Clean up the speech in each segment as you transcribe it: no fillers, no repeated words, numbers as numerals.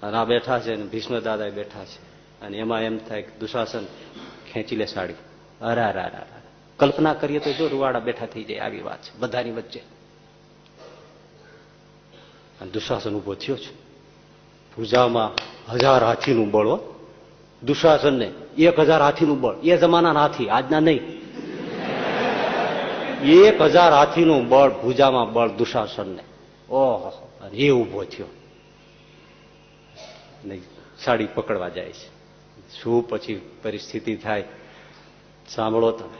અને આ બેઠા છે અને ભીષ્મ દાદા બેઠા છે અને એમાં એમ થાય કે દુશાસન ખેંચી લે સાડી. અરા કલ્પના કરીએ તો જો રૂવાડા બેઠા થઈ જાય આવી વાત છે બધાની વચ્ચે. અને દુશાસન ઉભો થયો છે, પૂજામાં 1000 હાથીનું બળ. દુશાસનને 1000 હાથીનું બળ. એ જમાનાના હાથી, આજના નહીં. 1000 હાથીનું બળ, ભુજામાં બળ દુશાસનને. ઓહો! અને એ ઉભો થયો નહીં, સાડી પકડવા જાય છે. શું પછી પરિસ્થિતિ થાય સાંભળો તમે.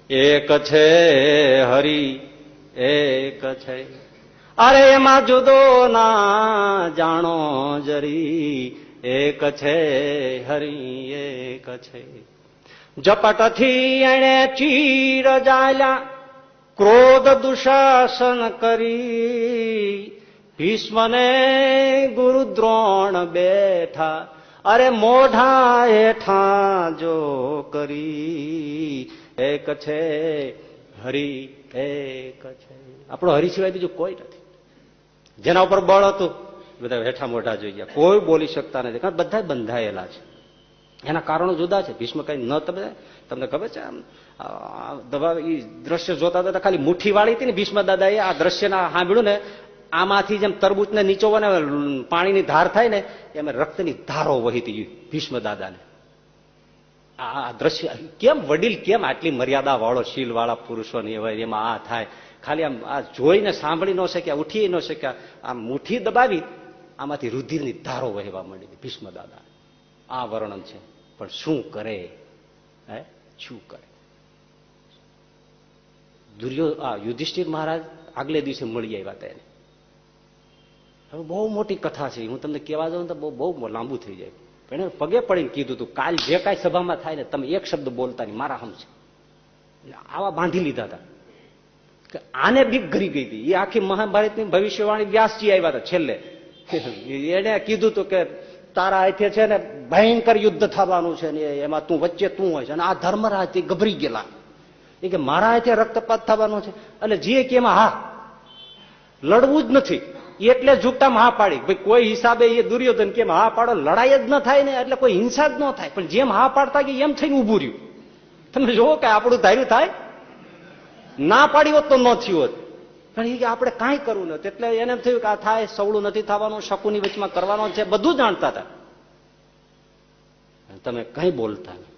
એક છે હરિ એક છે, અરે એમાં જુદો ના જાણો જરી. એક છે હરિ એક છે. ઝપટથી એણે ચીર જાલ્યા, ક્રોધ દુશાસન કરી. ભીષ્મને ગુરુ દ્રોણ બેઠા, અરે મોઢા હેઠા જો કરી. એક છે હરિ એક છે. આપણો હરિ સિવાય બીજું કોઈ નથી. જેના ઉપર બળ હતું બધા હેઠા મોઢા જોઈ ગયા, કોઈ બોલી શકતા નથી, કારણ બધા બંધાયેલા છે. એના કારણો જુદા છે. ભીષ્મ કઈ ન તમને ખબર છે આમ દબા એ દ્રશ્ય જોતા હતા, ખાલી મુઠ્ઠી વાળી હતી ને ભીષ્મ દાદાએ આ દ્રશ્યના સાંભળ્યું ને, આમાંથી જેમ તરબૂચને નીચોવો ને પાણીની ધાર થાય ને એમ રક્તની ધારો વહીતી ભીષ્મ દાદાને. આ દ્રશ્ય કેમ વડીલ કેમ આટલી મર્યાદા વાળો શીલ વાળા પુરુષો ને એમાં આ થાય. ખાલી આમ આ જોઈને સાંભળી ન શક્યા, ઉઠી ન શક્યા, આમ મુઠ્ઠી દબાવી આમાંથી રુધિરની ધારો વહેવા માંડી ભીષ્મ દાદા. આ વર્ણન છે. પણ શું કરે, હે શું કરે. યુધિષ્ઠિર મહારાજ આગલે દિવસે મળી આવ્યા હતા એને. હવે બહુ મોટી કથા છે, હું તમને કહેવા જાઉં તો બહુ લાંબુ થઈ જાય. એને પગે પડીને કીધું હતું કાલ જે કાંઈ સભામાં થાય ને તમે એક શબ્દ બોલતા નહીં, મારા હમ છે. આવા બાંધી લીધા હતા કે આને બીક ઘરી ગઈ હતી. એ આખી મહાભારતની ભવિષ્યવાણી વ્યાસજી આવ્યા હતા છેલ્લે. એને કીધું હતું કે તારા અહીંથી છે ને ભયંકર યુદ્ધ થવાનું છે ને એમાં તું વચ્ચે તું હોય છે. અને આ ધર્મરાજ ગભરી ગયેલા એ કે મારા અહીંથી રક્તપાત થવાનો છે. એટલે જે કે એમાં હા લડવું જ નથી એટલે ઝૂકટામાં હા પાડી. ભાઈ કોઈ હિસાબે એ દુર્યોધન કેમ હા પાડો, લડાઈ જ ન થાય ને એટલે કોઈ હિંસા જ ન થાય. પણ જેમ હા પાડતા કે એમ થઈને ઉભું રહ્યું. તમે જોવો કે આપણું ધાર્યું થાય, ના પાડી હોત તો ન થયું હોત. પણ એ કે આપણે કાંઈ કરવું નથી. એટલે એને એમ થયું કે આ થાય સવળું નથી થવાનું, શકુની વચમાં કરવાનો છે, બધું જાણતા હતા. તમે કઈ બોલતા નહીં.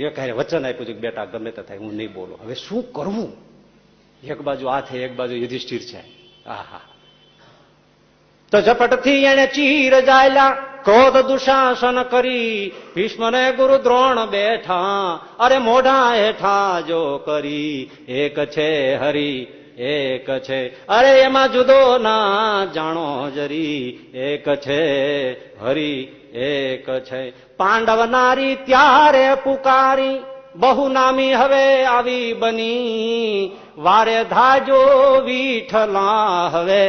એ કઈ વચન આપ્યું છે કે બેટા ગમે તે થાય હું નહીં બોલું. હવે શું કરવું? એક બાજુ આ છે, એક બાજુ યુધિષ્ઠિર છે. આહા! તો ઝપટથી એને ચીર જાયલા, ક્રોધ દુશાસન કરી. ભીષ્મને ગુરુ દ્રોણ બેઠા, અરે મોઢા હેઠા જો કરી. એક છે હરિ એક છે, અરે એમાં જુદો ના જાણો જરી. એક છે હરિ એક છે. પાંડવ નારી ત્યારે પુકારી, બહુ નામી હવે આવી બની. વારે ધાજો વિઠલા હવે,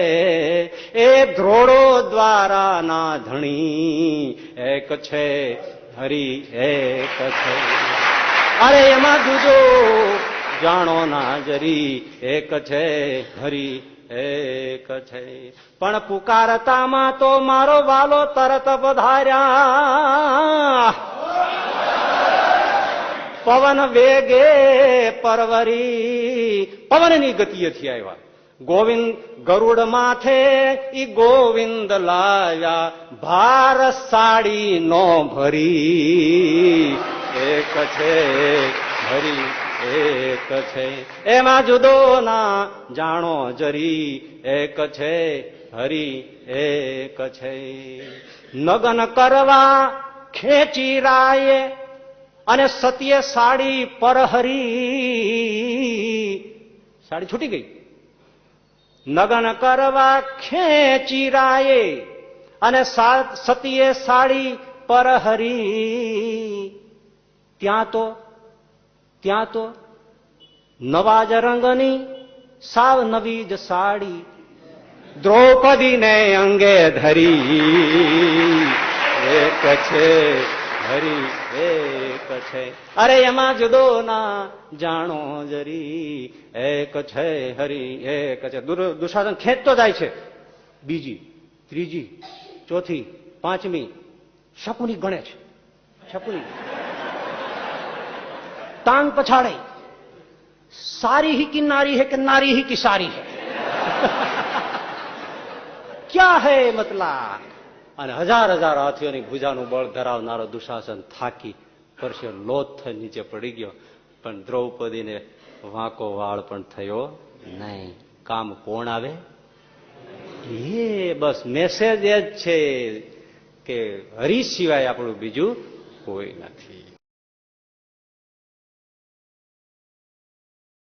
એ ધ્રોડો દ્વારા ના ધણી. એક છે હરિ એક છે, અરે એમાં જુદો જાણો ના જરી. એક છે હરિ એક છે. પણ પુકારતામાં તો મારો વાલો તરત પધાર્યા. પવન વેગે પરવરી, પવનની ગતિએથી આવ્યા. ગોવિંદ ગરુડ માથે ઈ ગોવિંદ લાવ્યા. ભાર સાડી નો ભરી. એક છે હરિ એક છે, એમાં જુદો ના જાણો જરી. એક છે હરિ એક છે. નગન કરવા ખેંચી રાયે, અને સત્ય સાડી પર હરી. સાડી છૂટી ગઈ. નગન કરવા ખેંચી રાયે, અને સત્ય સાડી પર હરી. ત્યાં તો નવા જ રંગની સાવ નવી જ સાડી દ્રૌપદીને અંગે ધરી. એક છે હરિ એક છે, અરે એમાં જુદો ના જાણો જરી. એક છે હરિ એક છે. દુશાસન ખેંચતો જાય છે. બીજી ત્રીજી ચોથી પાંચમી શકુની ગણે છે. શકુની टांग पछाड़े, सारी ही की नारी है कि नारी ही की सारी है. ક્યાં હે મતલા. અને હજાર હજાર હાથીઓની ભુજાનું બળ ધરાવનારો દુશાસન થાકી પરસ્યો લોથ થઈ નીચે પડી ગયો. પણ દ્રૌપદીને વાંકો વાળ પણ થયો નહીં. કામ કોણ આવે? એ બસ મેસેજ એ જ છે કે હરી સિવાય આપણું બીજું કોઈ નથી.